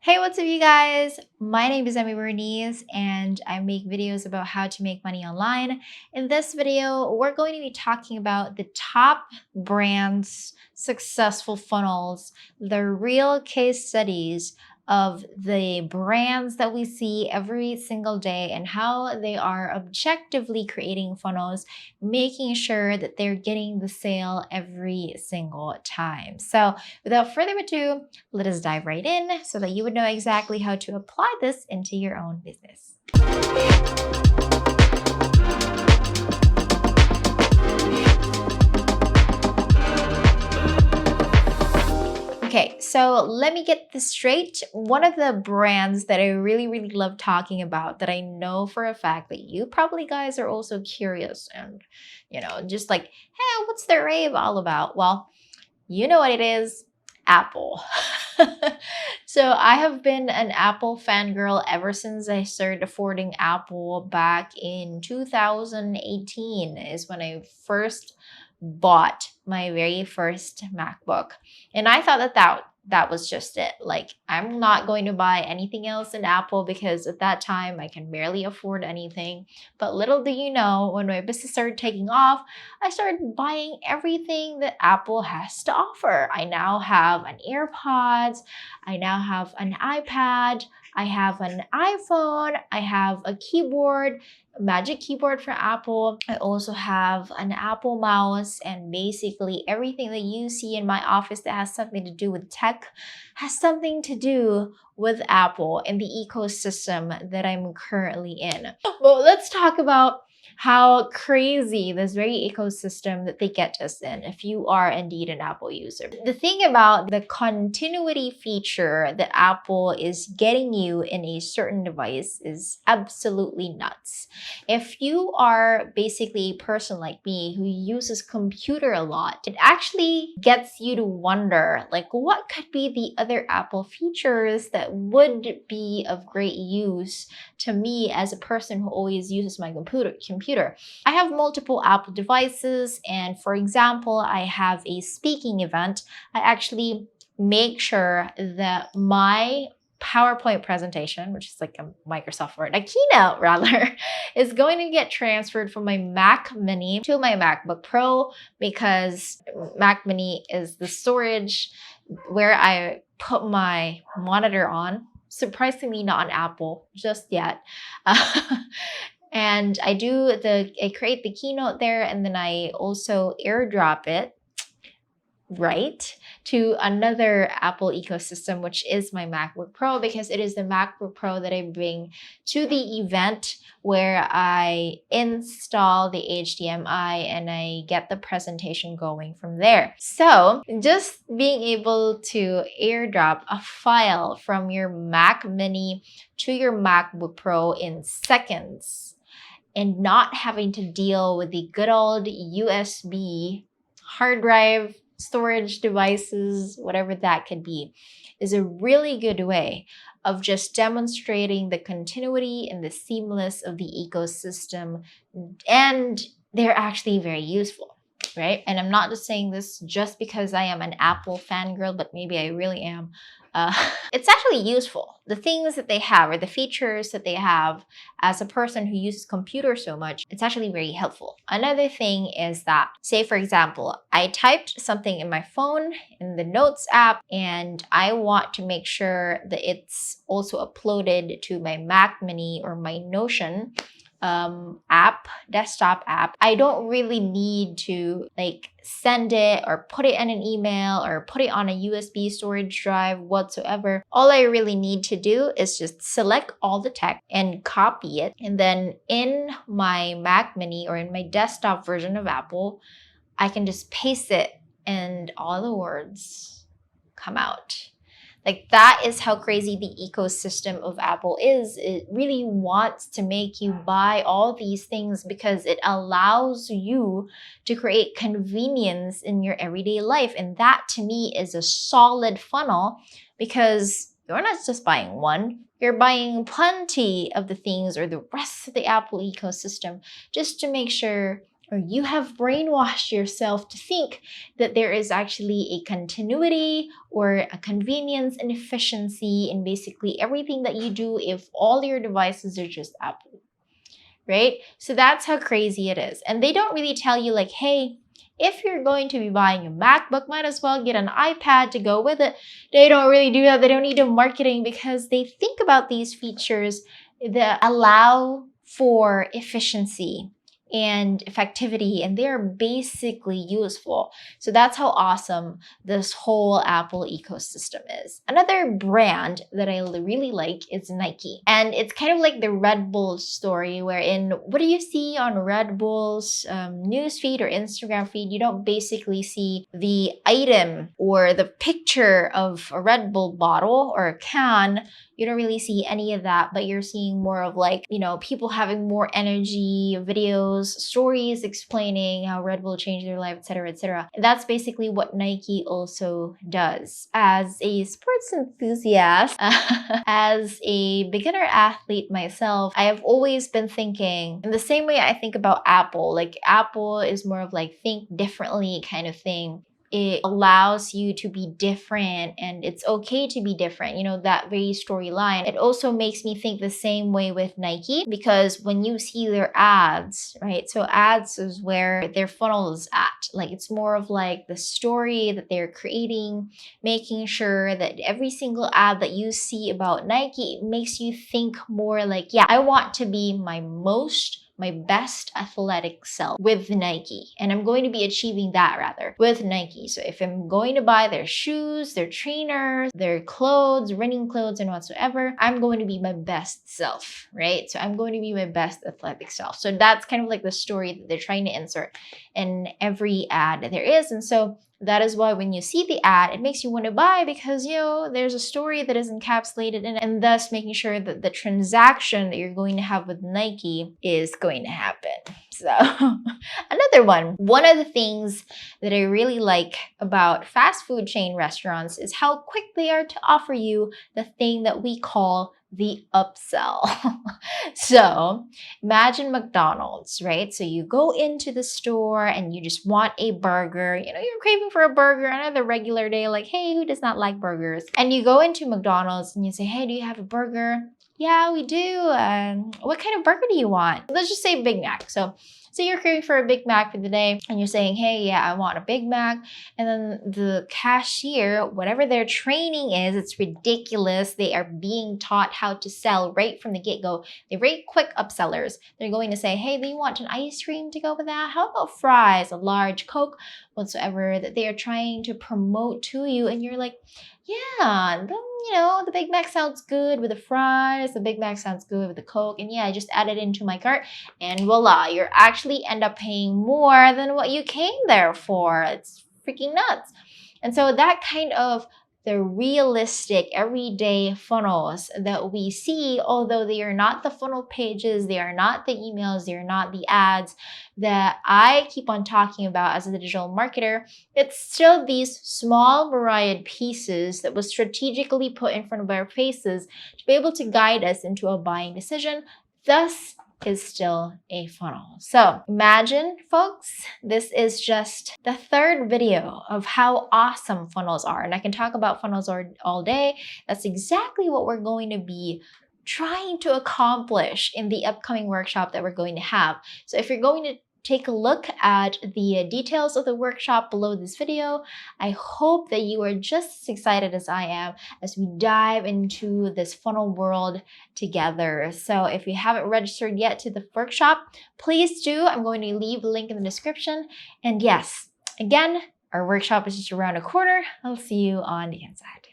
Hey, what's up, you guys? My name is Emmy Bernice, and I make videos about how to make money online. In this video, we're going to be talking about the top brands, successful funnels, the real case studies of the brands that we see every single day and how they are objectively creating funnels, making sure that they're getting the sale every single time. So, without further ado, let us dive right in so that you would know exactly how to apply this into your own business. Okay, so let me get this straight. One of the brands that I really love talking about, that I know for a fact that you probably guys are also curious and, just like, hey, what's the rave all about? Well, you know what it is. Apple. So I have been an Apple fangirl ever since I started affording Apple back in 2018 is when I first bought my very first MacBook. And I thought that was just it. Like, I'm not going to buy anything else in Apple because at that time I can barely afford anything. But little do you know, when my business started taking off, I started buying everything that Apple has to offer. I now have an AirPods, I now have an iPad, I have an iPhone, I have a keyboard, a Magic Keyboard for Apple. I also have an Apple mouse, and basically everything that you see in my office that has something to do with tech has something to do with Apple and the ecosystem that I'm currently in. Well, let's talk about how crazy this very ecosystem that they get us in if you are indeed an Apple user. The thing about the continuity feature that Apple is getting you in a certain device is absolutely nuts. If you are basically a person like me who uses computer a lot, it actually gets you to wonder, like, what could be the other Apple features that would be of great use to me as a person who always uses my computer. I have multiple Apple devices, and for example, I have a speaking event. I actually make sure that my PowerPoint presentation, which is like a Microsoft Word, a keynote rather, is going to get transferred from my Mac Mini to my MacBook Pro, because Mac Mini is the storage where I put my monitor on. Surprisingly, not on Apple just yet. And I create the keynote there, and then I also airdrop it right to another Apple ecosystem, which is my MacBook Pro, because it is the MacBook Pro that I bring to the event where I install the HDMI and I get the presentation going from there. So just being able to airdrop a file from your Mac Mini to your MacBook Pro in seconds and not having to deal with the good old USB hard drive storage devices, whatever that could be, is a really good way of just demonstrating the continuity and the seamless of the ecosystem. And they're actually very useful, right? And I'm not just saying this just because I am an Apple fangirl, but maybe I really am. It's actually useful. The things that they have, or the features that they have, as a person who uses computers so much, it's actually very helpful. Another thing is that, say for example, I typed something in my phone in the Notes app, and I want to make sure that it's also uploaded to my Mac Mini or my Notion desktop app. I don't really need to send it or put it in an email or put it on a USB storage drive whatsoever. All I really need to do is just select all the text and copy it. And then in my Mac Mini or in my desktop version of Apple, I can just paste it and all the words come out. Like, that is how crazy the ecosystem of Apple is. It really wants to make you buy all these things because it allows you to create convenience in your everyday life. And that, to me, is a solid funnel, because you're not just buying one, you're buying plenty of the things or the rest of the Apple ecosystem just to make sure or you have brainwashed yourself to think that there is actually a continuity or a convenience and efficiency in basically everything that you do if all your devices are just Apple, right? So that's how crazy it is. And they don't really tell you like, hey, if you're going to be buying a MacBook, might as well get an iPad to go with it. They don't really do that. They don't need the marketing because they think about these features that allow for efficiency and effectivity, and they're basically useful. So that's how awesome this whole Apple ecosystem is. Another brand that I really like is Nike. And it's kind of like the Red Bull story, wherein what do you see on Red Bull's news feed or Instagram feed? You don't basically see the item or the picture of a Red Bull bottle or a can. You don't really see any of that, but you're seeing more of like, people having more energy, videos, stories explaining how Red Bull changed their life, etc., etc. That's basically what Nike also does. As a sports enthusiast, as a beginner athlete myself, I have always been thinking in the same way I think about Apple. Like Apple is more of like think differently kind of thing. It allows you to be different and it's okay to be different, that very storyline. It also makes me think the same way with Nike because when you see their ads, right? So ads is where their funnel is at. Like it's more of like the story that they're creating, making sure that every single ad that you see about Nike makes you think more like, yeah, I want to be my best athletic self with Nike. And I'm going to be achieving that rather with Nike. So if I'm going to buy their shoes, their trainers, their clothes, running clothes and whatsoever, I'm going to be my best self, right? So I'm going to be my best athletic self. So that's kind of like the story that they're trying to insert in every ad that there is. And so that is why when you see the ad, it makes you want to buy because, there's a story that is encapsulated in it, and thus making sure that the transaction that you're going to have with Nike is going to happen. So another one of the things that I really like about fast food chain restaurants is how quick they are to offer you the thing that we call the upsell. So imagine McDonald's, right? So you go into the store and you just want a burger. You're craving for a burger on another regular day. Like, hey, who does not like burgers? And you go into McDonald's and you say, hey, do you have a burger? Yeah, we do. What kind of burger do you want? Let's just say Big Mac. So you're craving for a Big Mac for the day and you're saying, hey, yeah, I want a Big Mac. And then the cashier, whatever their training is, it's ridiculous. They are being taught how to sell right from the get-go. They're very quick upsellers. They're going to say, hey, do you want an ice cream to go with that? How about fries, a large Coke, whatsoever that they are trying to promote to you? And you're like, yeah, the Big Mac sounds good with the fries. The Big Mac sounds good with the Coke. And yeah, I just added it into my cart and voila, you actually end up paying more than what you came there for. It's freaking nuts. And so that kind of the realistic everyday funnels that we see, although they are not the funnel pages, they are not the emails, they are not the ads that I keep on talking about as a digital marketer, it's still these small myriad pieces that was strategically put in front of our faces to be able to guide us into a buying decision. Thus, is still a funnel. So imagine, folks, this is just the third video of how awesome funnels are. And I can talk about funnels all day. That's exactly what we're going to be trying to accomplish in the upcoming workshop that we're going to have. So if you're going to take a look at the details of the workshop below this video, I hope that you are just as excited as I am as we dive into this funnel world together. So if you haven't registered yet to the workshop, please do. I'm going to leave a link in the description. And yes, again, our workshop is just around the corner. I'll see you on the inside.